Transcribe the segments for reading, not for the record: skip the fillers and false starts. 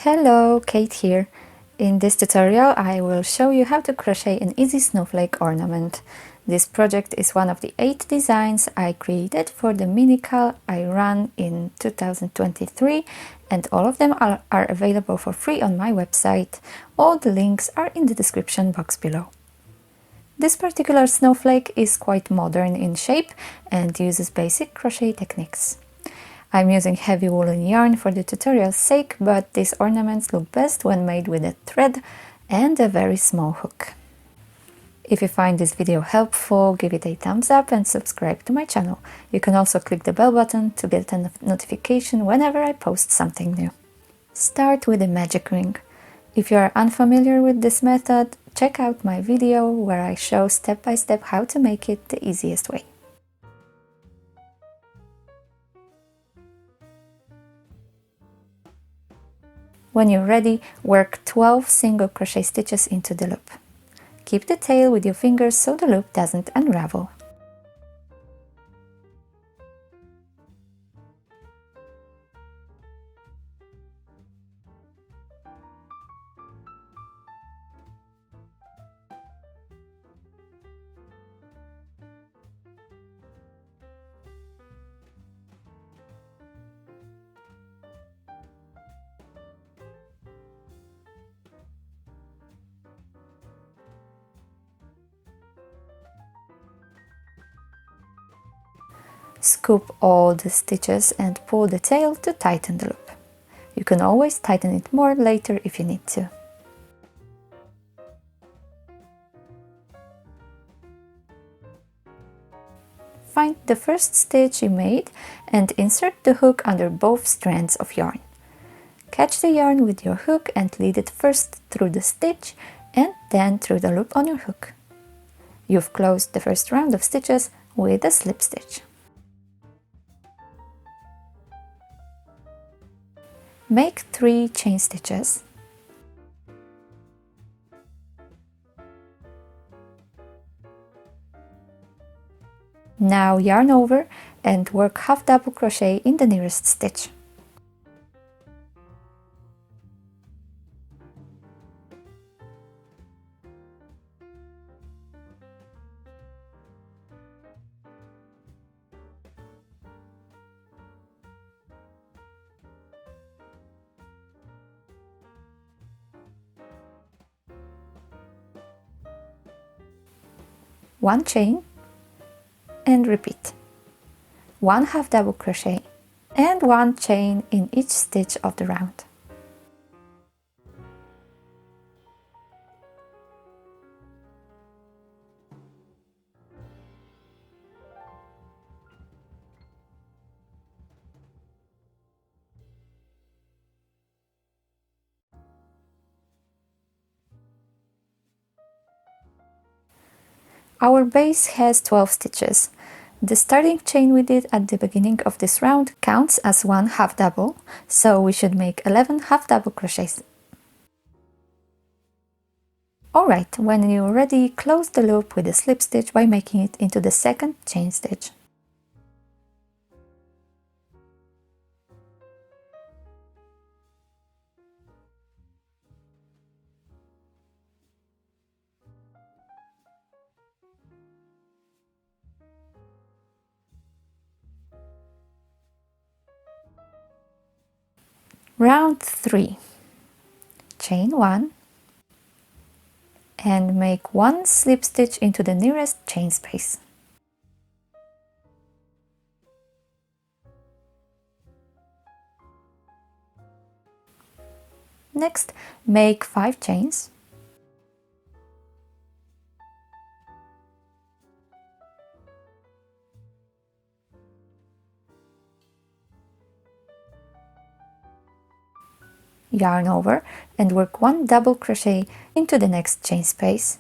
Hello, Kate here. In this tutorial I will show you how to crochet an easy snowflake ornament. This project is one of the 8 designs I created for the mini-cal I ran in 2023, and all of them are available for free on my website. All the links are in the description box below. This particular snowflake is quite modern in shape and uses basic crochet techniques. I'm using heavy woolen yarn for the tutorial's sake, but these ornaments look best when made with a thread and a very small hook. If you find this video helpful, give it a thumbs up and subscribe to my channel. You can also click the bell button to get a notification whenever I post something new. Start with a magic ring. If you are unfamiliar with this method, check out my video where I show step by step how to make it the easiest way. When you're ready, work 12 single crochet stitches into the loop. Keep the tail with your fingers so the loop doesn't unravel. Scoop all the stitches and pull the tail to tighten the loop. You can always tighten it more later if you need to. Find the first stitch you made and insert the hook under both strands of yarn. Catch the yarn with your hook and lead it first through the stitch and then through the loop on your hook. You've closed the first round of stitches with a slip stitch. Make 3 chain stitches. Now yarn over and work half double crochet in the nearest stitch. One chain and repeat. 1 half double crochet and 1 chain in each stitch of the round. Our base has 12 stitches. The starting chain we did at the beginning of this round counts as 1 half double, so we should make 11 half double crochets. Alright, when you're ready, close the loop with a slip stitch by making it into the second chain stitch. Round 3. Chain 1 and make 1 slip stitch into the nearest chain space. Next, make 5 chains. Yarn over and work 1 double crochet into the next chain space.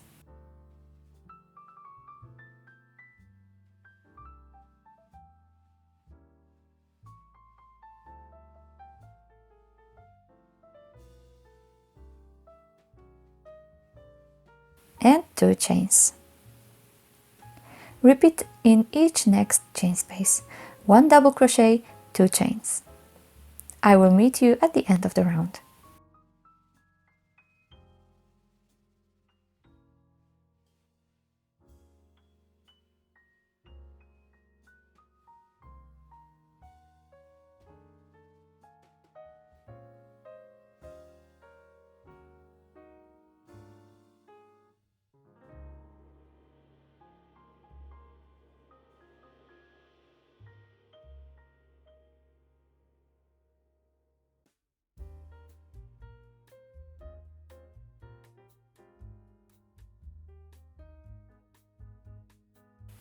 And 2 chains. Repeat in each next chain space. 1 double crochet, 2 chains. I will meet you at the end of the round.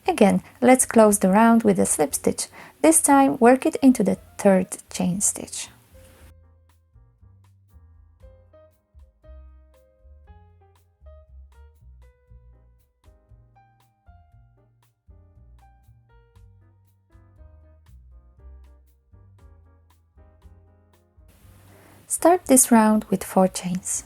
Again, let's close the round with a slip stitch. This time work it into the third chain stitch. Start this round with 4 chains.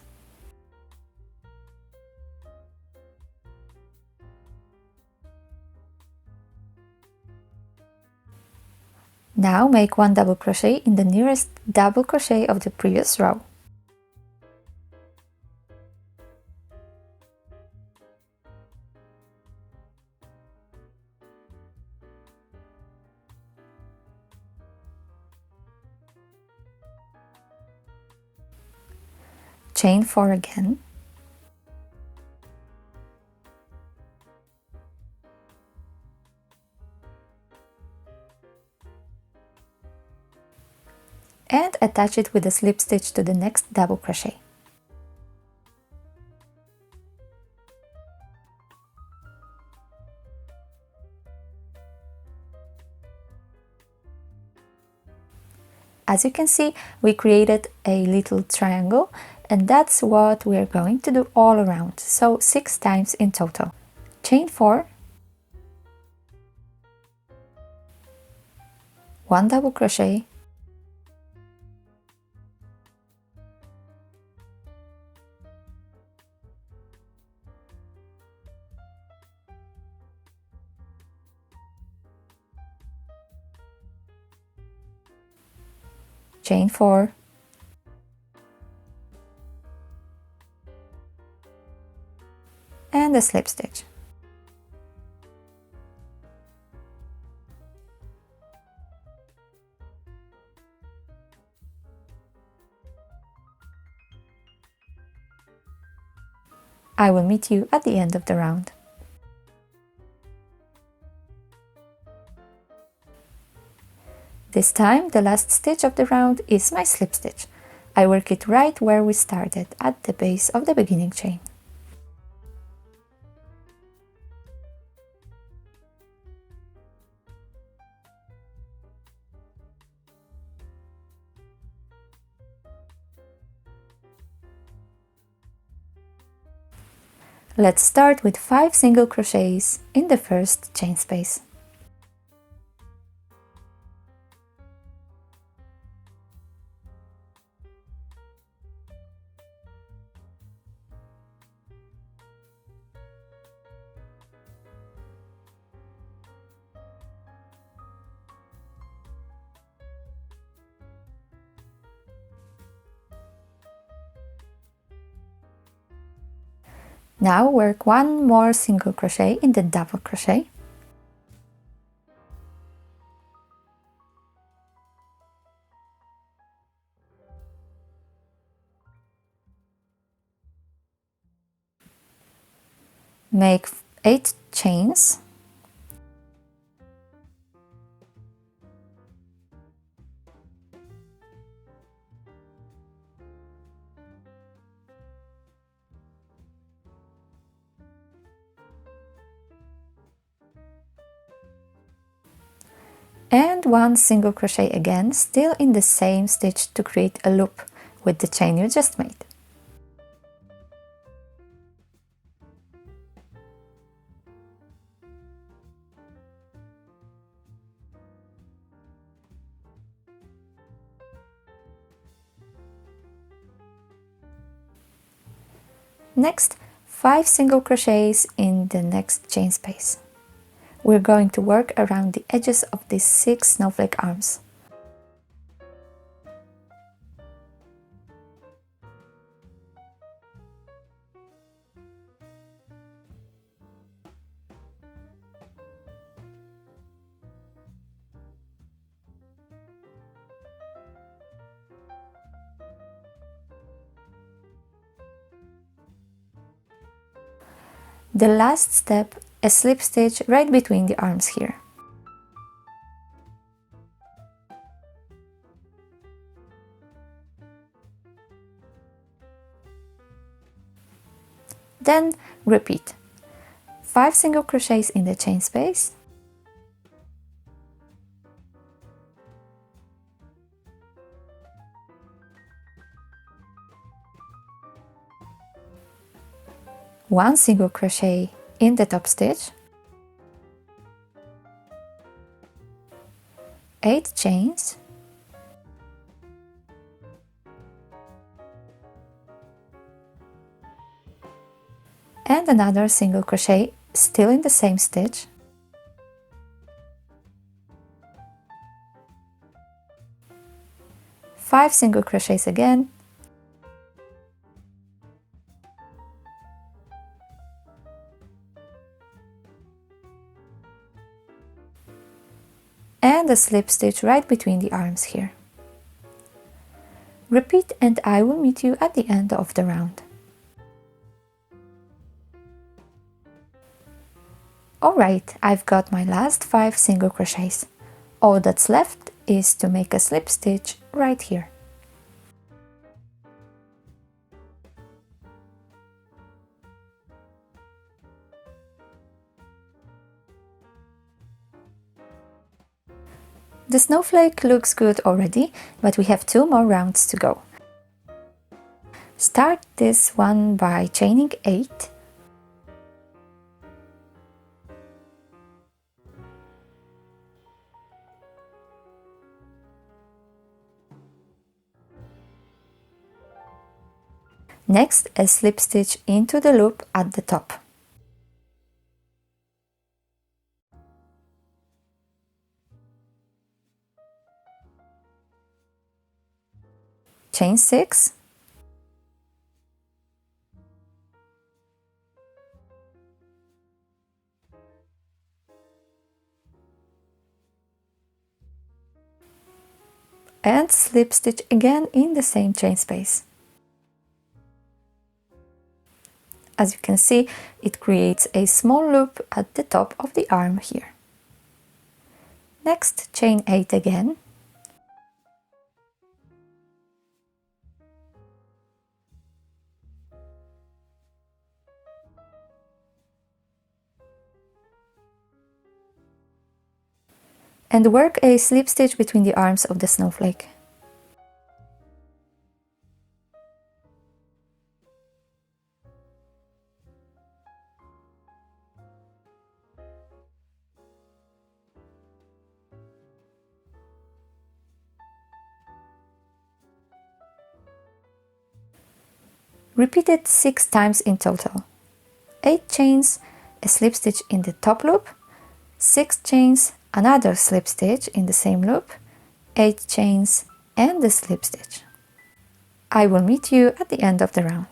Now make 1 double crochet in the nearest double crochet of the previous row. Chain 4 again. And attach it with a slip stitch to the next double crochet. As you can see, we created a little triangle, and that's what we are going to do all around, so 6 times in total. Chain 4, 1 double crochet, chain 4, and a slip stitch. I will meet you at the end of the round. This time, the last stitch of the round is my slip stitch. I work it right where we started, at the base of the beginning chain. Let's start with 5 single crochets in the first chain space. Now work 1 more single crochet in the double crochet. Make 8 chains. And 1 single crochet again, still in the same stitch, to create a loop with the chain you just made. Next, 5 single crochets in the next chain space. We're going to work around the edges of these 6 snowflake arms. The last step, a slip stitch right between the arms here. Then repeat 5 single crochets in the chain space, one single crochet in the top stitch, 8 chains, and another single crochet still in the same stitch, 5 single crochets again, and a slip stitch right between the arms here. Repeat and I will meet you at the end of the round. Alright, I've got my last 5 single crochets. All that's left is to make a slip stitch right here. The snowflake looks good already, but we have 2 more rounds to go. Start this one by chaining 8. Next, a slip stitch into the loop at the top. Chain 6, and slip stitch again in the same chain space. As you can see, it creates a small loop at the top of the arm here. Next, chain 8 again, and work a slip stitch between the arms of the snowflake. Repeat it 6 times in total. 8 chains, a slip stitch in the top loop, 6 chains, another slip stitch in the same loop, 8 chains, and a slip stitch. I will meet you at the end of the round.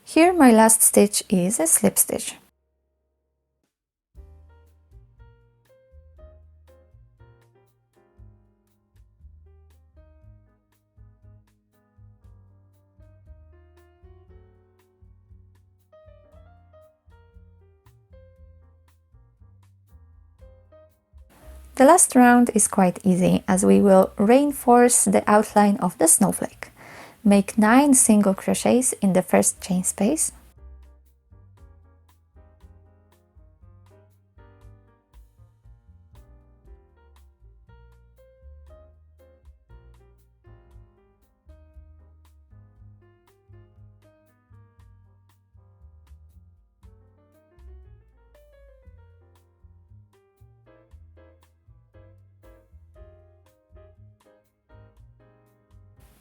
Here my last stitch is a slip stitch. The last round is quite easy, as we will reinforce the outline of the snowflake. Make 9 single crochets in the first chain space.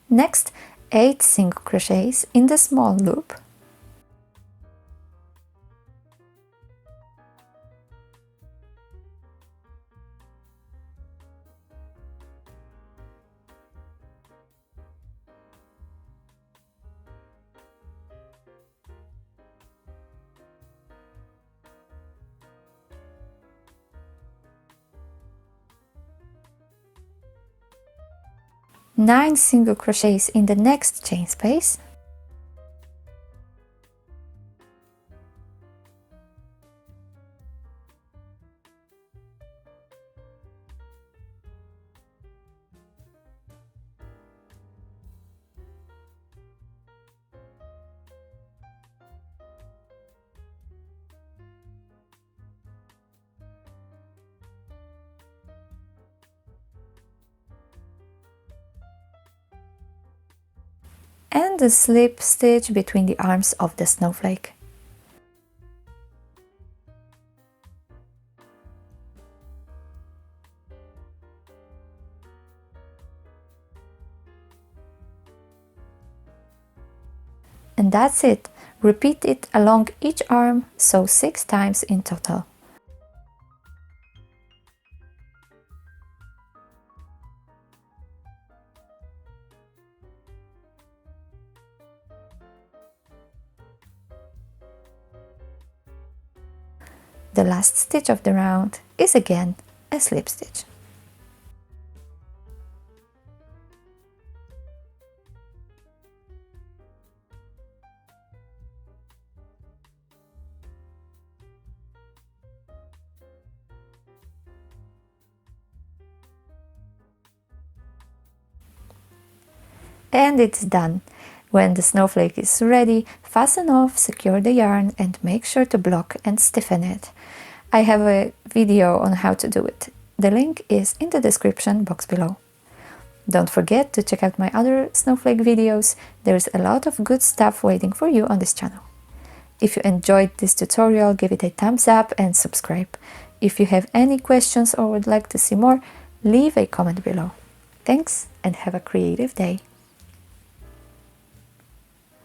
Next, 8 single crochets in the small loop. 9 single crochets in the next chain space, and a slip stitch between the arms of the snowflake. And that's it. Repeat it along each arm, so 6 times in total. The last stitch of the round is again a slip stitch. And it's done. When the snowflake is ready, fasten off, secure the yarn, and make sure to block and stiffen it. I have a video on how to do it. The link is in the description box below. Don't forget to check out my other snowflake videos. There's a lot of good stuff waiting for you on this channel. If you enjoyed this tutorial, give it a thumbs up and subscribe. If you have any questions or would like to see more, leave a comment below. Thanks and have a creative day.